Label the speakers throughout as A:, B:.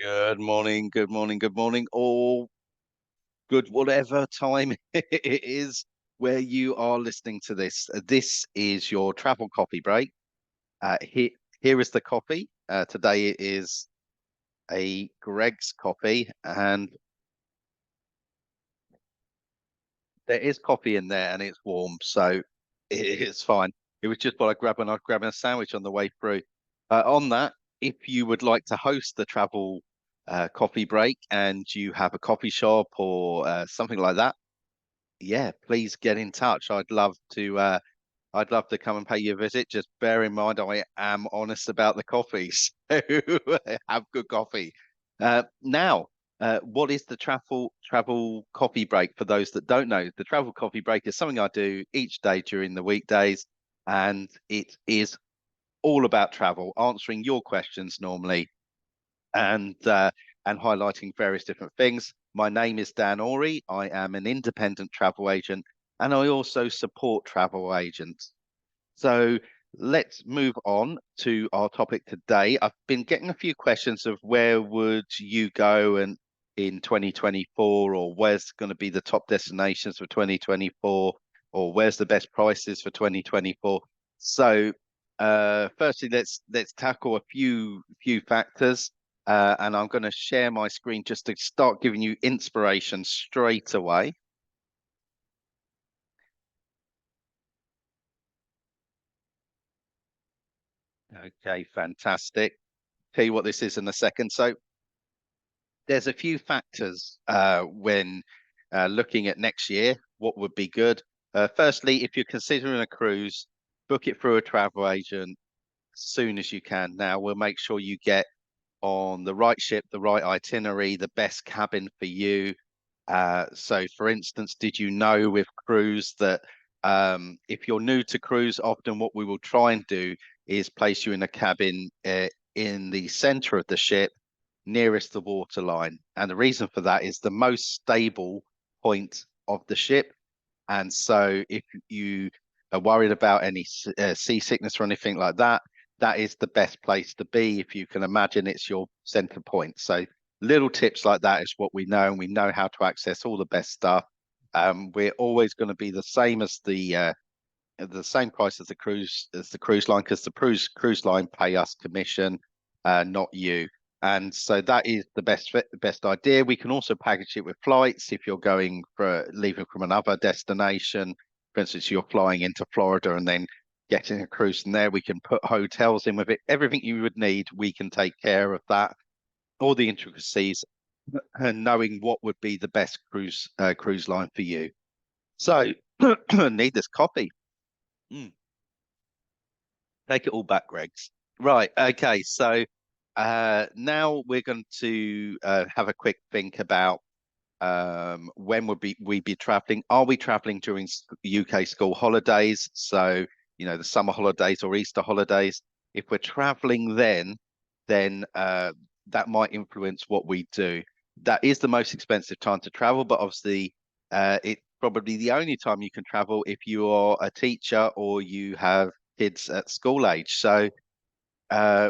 A: Good morning, good morning, good morning, or good whatever time it is where you are listening to this. This is your travel coffee break. Here is the coffee. Today it is a Greg's coffee, and there is coffee in there, and it's warm, so it's fine. It was just what I was grabbing a sandwich on the way through. On that, if you would like to host the travel coffee break and you have a coffee shop or something like that, yeah, please get in touch. I'd love to come and pay you a visit. Just bear in mind, I am honest about the coffee, so have good coffee. What is the travel coffee break? For those that don't know, the travel coffee break is something I do each day during the weekdays, and it is all about travel, answering your questions normally, and highlighting various different things. My name is Dan Ori. I am an independent travel agent, and I also support travel agents. So let's move on to our topic today. I've been getting a few questions of where would you go and in 2024, or where's going to be the top destinations for 2024, or where's the best prices for 2024. So firstly, let's tackle a few factors. And I'm going to share my screen just to start giving you inspiration straight away. Okay, fantastic. Tell you what this is in a second. So there's a few factors when looking at next year, what would be good. Firstly, if you're considering a cruise, book it through a travel agent as soon as you can. Now, we'll make sure you get on the right ship, the right itinerary, the best cabin for you. So, for instance, did you know with cruise that if you're new to cruise, often what we will try and do is place you in a cabin in the center of the ship, nearest the waterline. And the reason for that is the most stable point of the ship. And so, if you are worried about any seasickness or anything like that, that is the best place to be. If you can imagine, it's your center point. So little tips like that is what we know, and we know how to access all the best stuff. We're always going to be the same as the same price as the cruise line, because the cruise line pay us commission, not you. And so that is the best idea. We can also package it with flights if you're going for leaving from another destination. For instance, you're flying into Florida and then getting a cruise from there. We can put hotels in with it. Everything you would need, we can take care of that. All the intricacies, and knowing what would be the best cruise line for you. So need this coffee. Mm. Take it all back, Greg's. Right. Okay. So now we're going to have a quick think about when would we be traveling? Are we traveling during UK school holidays? So, the summer holidays or Easter holidays. If we're traveling then that might influence what we do. That is the most expensive time to travel, but obviously it's probably the only time you can travel if you are a teacher or you have kids at school age. So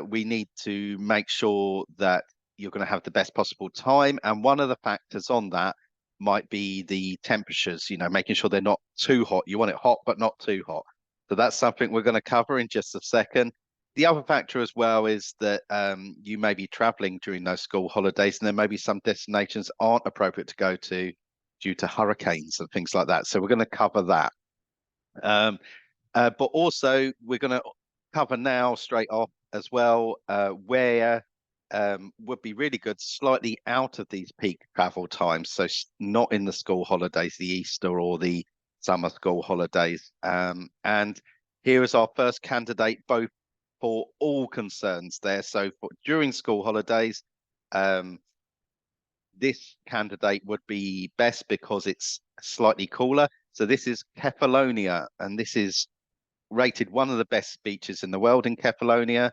A: we need to make sure that you're going to have the best possible time. And one of the factors on that might be the temperatures, making sure they're not too hot. You want it hot, but not too hot. So that's something we're going to cover in just a second. The other factor as well is that you may be traveling during those school holidays, and there may be some destinations aren't appropriate to go to due to hurricanes and things like that. So we're going to cover that. But also, we're going to cover now straight off as well where would be really good, slightly out of these peak travel times. So not in the school holidays, the Easter or the summer school holidays. And here is our first candidate, both for all concerns there. So during school holidays, this candidate would be best because it's slightly cooler. So this is Kefalonia, and this is rated one of the best beaches in the world in Kefalonia.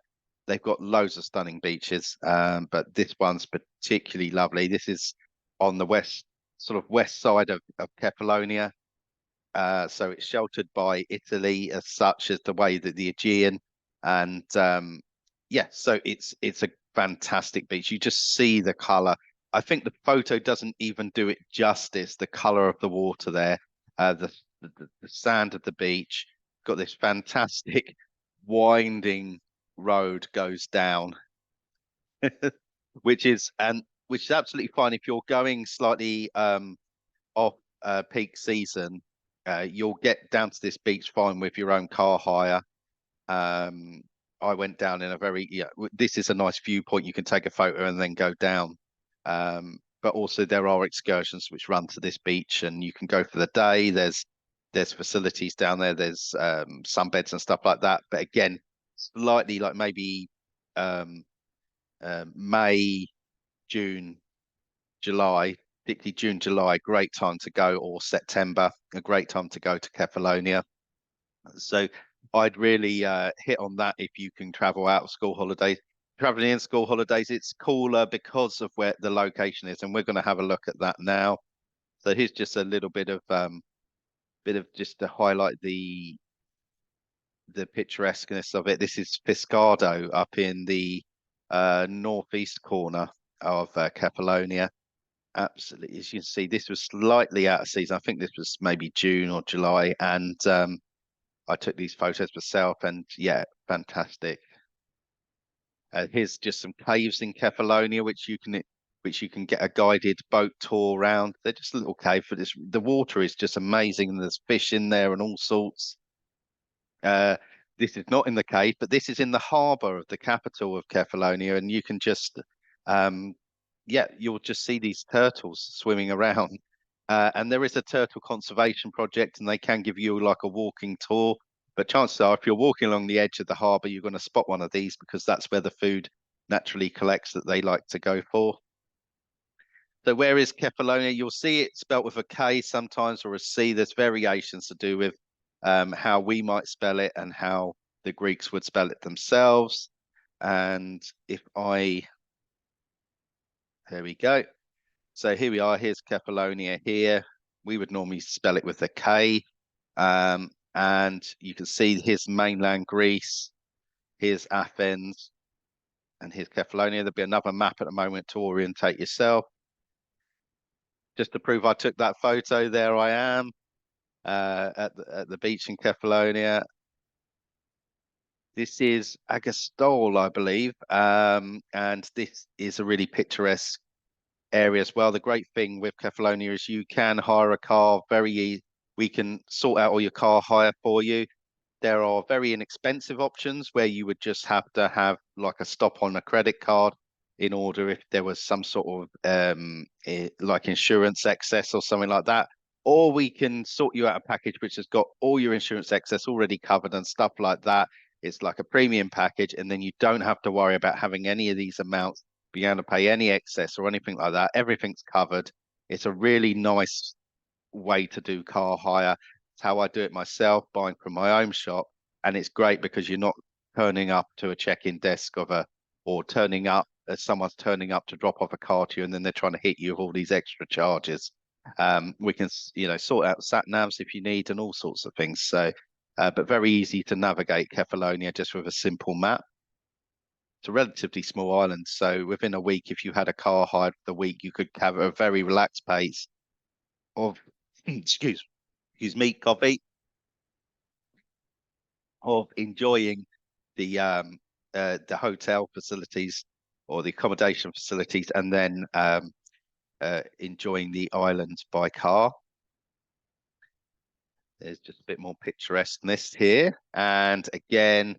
A: They've got loads of stunning beaches, but this one's particularly lovely. This is on the west side of Kefalonia. So it's sheltered by Italy as such as the way that the Aegean. And yeah, so it's a fantastic beach. You just see the color. I think the photo doesn't even do it justice. The color of the water there, the sand of the beach, got this fantastic winding road goes down, which is absolutely fine if you're going slightly off peak season. You'll get down to this beach fine with your own car hire. Um, I went down in a very, yeah, this is a nice viewpoint. You can take a photo and then go down. But also there are excursions which run to this beach and you can go for the day. There's facilities down there. There's sunbeds and stuff like that. But again, slightly like maybe um, May, June, July, particularly June, July, great time to go, or September, a great time to go to Kefalonia. So I'd really hit on that if you can travel out of school holidays. Traveling in school holidays, it's cooler because of where the location is, and we're going to have a look at that now. So here's just a little bit of just to highlight the picturesqueness of it. This is Fiscado up in the northeast corner of Kefalonia. Absolutely, as you can see, this was slightly out of season. I think this was maybe June or July, and I took these photos myself, and yeah, fantastic. Here's just some caves in Kefalonia, which you can get a guided boat tour around. They're just a little cave, but the water is just amazing, and there's fish in there and all sorts. Uh, this is not in the cave, but this is in the harbour of the capital of Kefalonia, and you can just, um, yeah, you'll just see these turtles swimming around. And there is a turtle conservation project, and they can give you like a walking tour. But chances are, if you're walking along the edge of the harbour, you're going to spot one of these because that's where the food naturally collects that they like to go for. So where is Kefalonia? You'll see it spelt with a K sometimes or a C. There's variations to do with how we might spell it and how the Greeks would spell it themselves. And there we go. So here we are. Here's Kefalonia here. We would normally spell it with a K. And you can see here's mainland Greece. Here's Athens. And here's Kefalonia. There'll be another map at the moment to orientate yourself. Just to prove I took that photo, there I am at the beach in Kefalonia. This is Agostol, I believe, and this is a really picturesque area as well. The great thing with Kefalonia is you can hire a car very easy. We can sort out all your car hire for you. There are very inexpensive options where you would just have to have like a stop on a credit card in order if there was some sort of like insurance excess or something like that. Or we can sort you out a package which has got all your insurance excess already covered and stuff like that. It's like a premium package, and then you don't have to worry about having any of these amounts, being able to pay any excess or anything like that. Everything's covered. It's a really nice way to do car hire. It's how I do it myself, buying from my own shop. And it's great because you're not turning up to a check-in desk or turning up as someone's turning up to drop off a car to you, and then they're trying to hit you with all these extra charges. We can, sort out sat navs if you need and all sorts of things. So, but very easy to navigate Kefalonia just with a simple map. It's a relatively small island, so within a week, if you had a car hire for the week, you could have a very relaxed pace of excuse me, coffee, of enjoying the hotel facilities or the accommodation facilities, and then enjoying the island by car. There's just a bit more picturesqueness here, and again,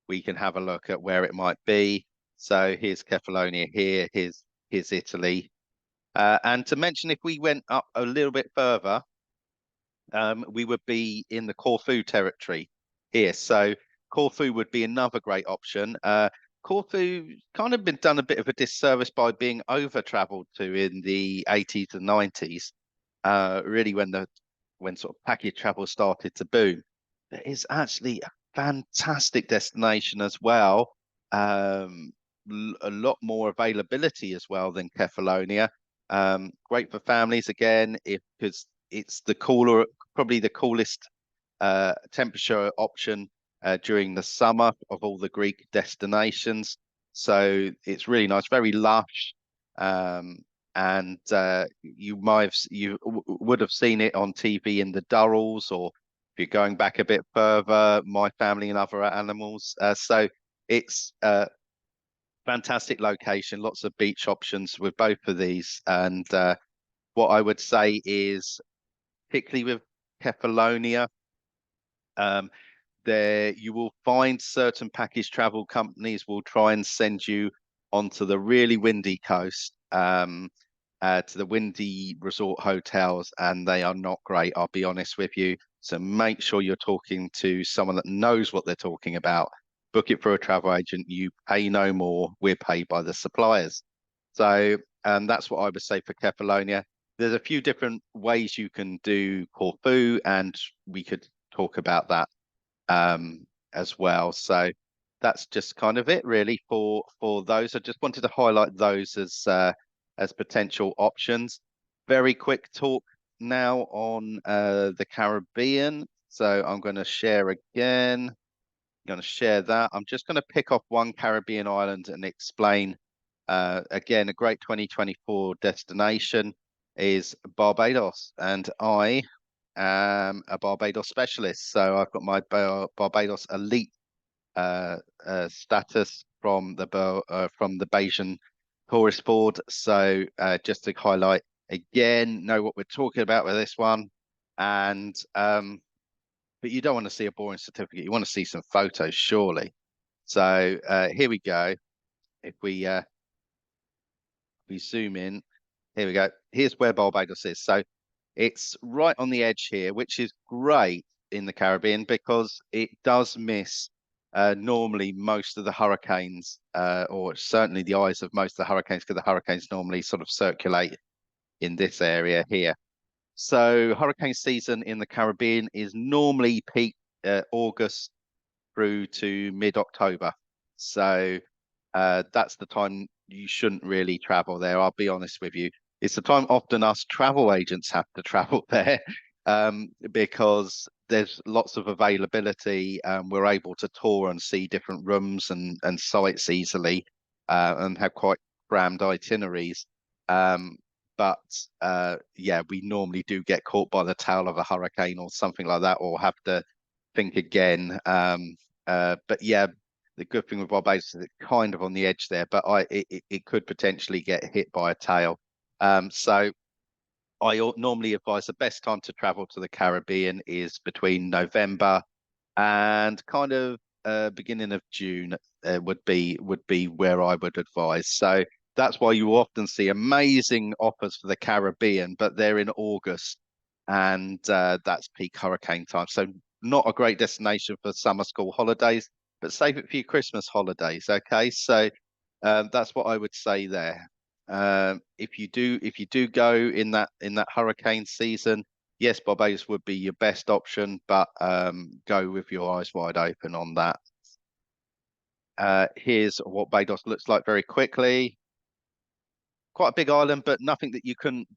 A: we can have a look at where it might be. So here's Kefalonia here, here's Italy. And to mention, if we went up a little bit further, we would be in the Corfu territory here. So Corfu would be another great option. Corfu kind of been done a bit of a disservice by being over traveled to in the 80s and 90s, really when sort of package travel started to boom. It is actually a fantastic destination as well. A lot more availability as well than Kefalonia. Great for families again, because it's probably the coolest temperature option during the summer of all the Greek destinations. So it's really nice, very lush. Um, and you might have, would have seen it on TV in the Durrells, or if you're going back a bit further, My Family and Other Animals. So it's fantastic location, lots of beach options with both of these. And what I would say is, particularly with Kefalonia, um, there you will find certain package travel companies will try and send you onto the really windy coast, to the windy resort hotels, and they are not great, I'll be honest with you. So make sure you're talking to someone that knows what they're talking about. Book it for a travel agent. You pay no more. We're paid by the suppliers. So that's what I would say for Kefalonia. There's a few different ways you can do Corfu, and we could talk about that as well. So that's just kind of it really for those. I just wanted to highlight those as potential options. Very quick talk now on the Caribbean. So I'm going to share again. I'm going to share that. I'm just going to pick off one Caribbean island and explain. Again, a great 2024 destination is Barbados, and I a Barbados specialist. So I've got my Barbados elite status from the Bayesian tourist board. So just to highlight again, know what we're talking about with this one, and but you don't want to see a boring certificate. You want to see some photos, surely. So here we go. If we zoom in, here we go. Here's where Barbados is. So it's right on the edge here, which is great in the Caribbean because it does miss normally most of the hurricanes, or certainly the eyes of most of the hurricanes, because the hurricanes normally sort of circulate in this area here. So hurricane season in the Caribbean is normally peak August through to mid-October. So that's the time you shouldn't really travel there. I'll be honest with you. It's the time often us travel agents have to travel there, because there's lots of availability. We're able to tour and see different rooms and sites easily, and have quite crammed itineraries. But yeah, we normally do get caught by the tail of a hurricane or something like that, or have to think again. But yeah, the good thing with Barbados is it's kind of on the edge there, but it could potentially get hit by a tail. So I normally advise the best time to travel to the Caribbean is between November and kind of beginning of June, would be where I would advise. So that's why you often see amazing offers for the Caribbean, but they're in August, and that's peak hurricane time. So not a great destination for summer school holidays, but save it for your Christmas holidays. Okay, so that's what I would say there. If you do go in that hurricane season, yes, Barbados would be your best option, but go with your eyes wide open on that. Here's what Barbados looks like very quickly. Quite a big island, but nothing that you couldn't,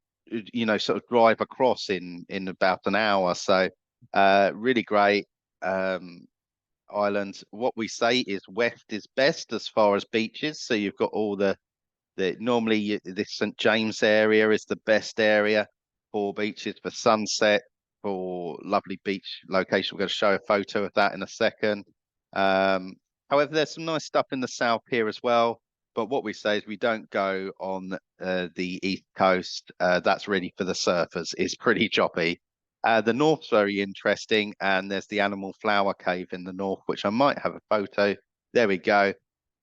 A: sort of drive across in about an hour. So really great island. What we say is west is best as far as beaches. So you've got all the normally this St. James area is the best area for beaches, for sunset, for lovely beach location. We're going to show a photo of that in a second. However, there's some nice stuff in the south here as well. But what we say is we don't go on the east coast. That's really for the surfers. It's pretty choppy. The north's very interesting, and there's the Animal Flower Cave in the north, which I might have a photo. There we go.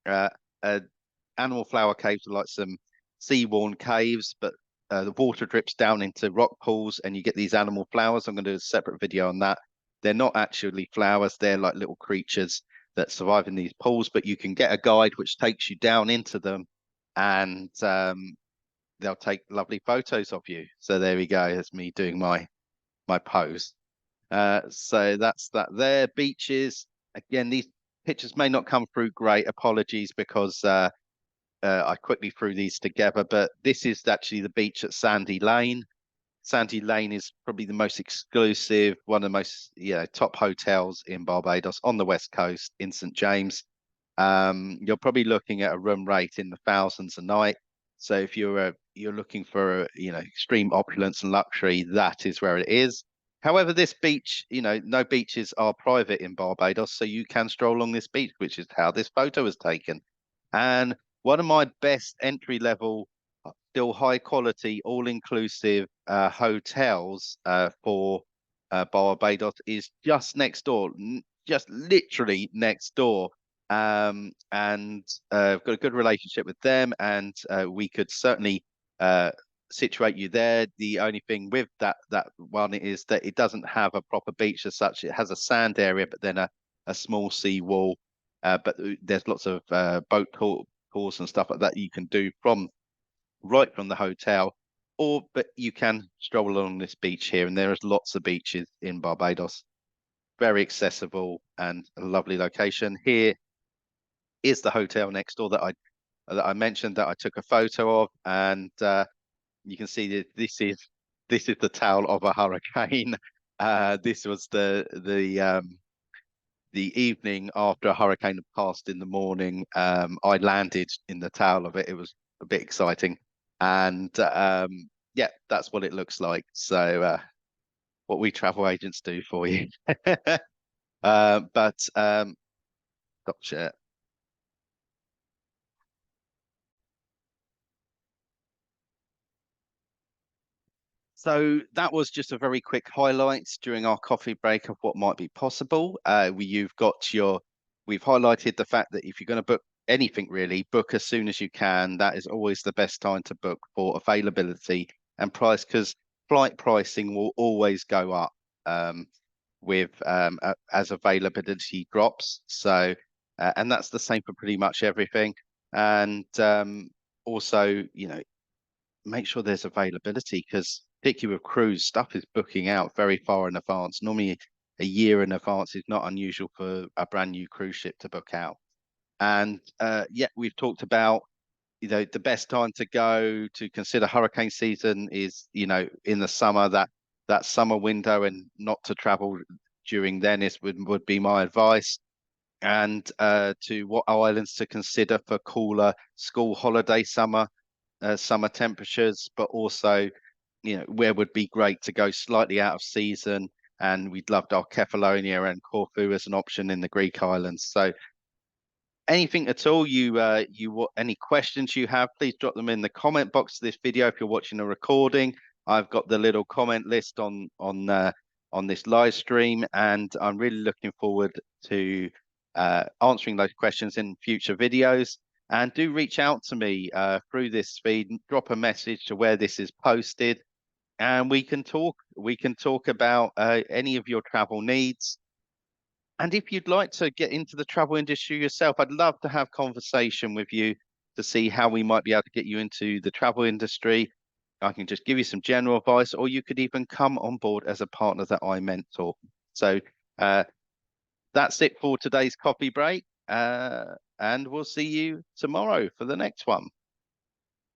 A: Uh, uh, Animal Flower Caves are like some sea-worn caves, but the water drips down into rock pools, and you get these animal flowers. I'm going to do a separate video on that. They're not actually flowers; they're like little creatures that survive in these pools. But you can get a guide which takes you down into them, and they'll take lovely photos of you. So there we go. That's me doing my pose. So that's that there. Beaches. Again, these pictures may not come through great. Apologies, because I quickly threw these together, but this is actually the beach at Sandy Lane. Sandy Lane is probably the most exclusive, one of the most top hotels in Barbados on the west coast in St. James. You're probably looking at a room rate in the thousands a night. So if you're looking for extreme opulence and luxury, that is where it is. However, this beach, no beaches are private in Barbados, so you can stroll along this beach, which is how this photo was taken. And one of my best entry level, still high quality, all inclusive hotels for Barbados is just next door, just literally next door. And I've got a good relationship with them, and we could certainly situate you there. The only thing with that one is that it doesn't have a proper beach as such. It has a sand area, but then a small sea wall. But there's lots of boat tours and stuff like that you can do right from the hotel, but you can stroll along this beach here, and there is lots of beaches in Barbados. Very accessible and a lovely location. Here is the hotel next door that I mentioned that I took a photo of, and you can see that this is the tail of a hurricane. This was the evening after a hurricane had passed in the morning. I landed in the tail of it. It was a bit exciting, and yeah, that's what it looks like. So what we travel agents do for you. But stop share. So that was just a very quick highlight during our coffee break of what might be possible. We've highlighted the fact that if you're going to book anything really, book as soon as you can. That is always the best time to book for availability and price, because flight pricing will always go up as availability drops. So, and that's the same for pretty much everything. And also, make sure there's availability, because particularly with cruise, stuff is booking out very far in advance. Normally a year in advance is not unusual for a brand new cruise ship to book out. And yeah, we've talked about, the best time to go to consider hurricane season is, in the summer, that summer window, and not to travel during then would be my advice. And to what islands to consider for cooler school holiday summer temperatures, but also, where would be great to go slightly out of season. And we'd loved our Kefalonia and Corfu as an option in the Greek islands. So anything at all any questions you have, please drop them in the comment box of this video. If you're watching a recording, I've got the little comment list on this live stream, and I'm really looking forward to answering those questions in future videos. And do reach out to me through this feed, drop a message to where this is posted, and we can talk about any of your travel needs. And if you'd like to get into the travel industry yourself, I'd love to have conversation with you to see how we might be able to get you into the travel industry. I can just give you some general advice, or you could even come on board as a partner that I mentor. So that's it for today's coffee break. And we'll see you tomorrow for the next one.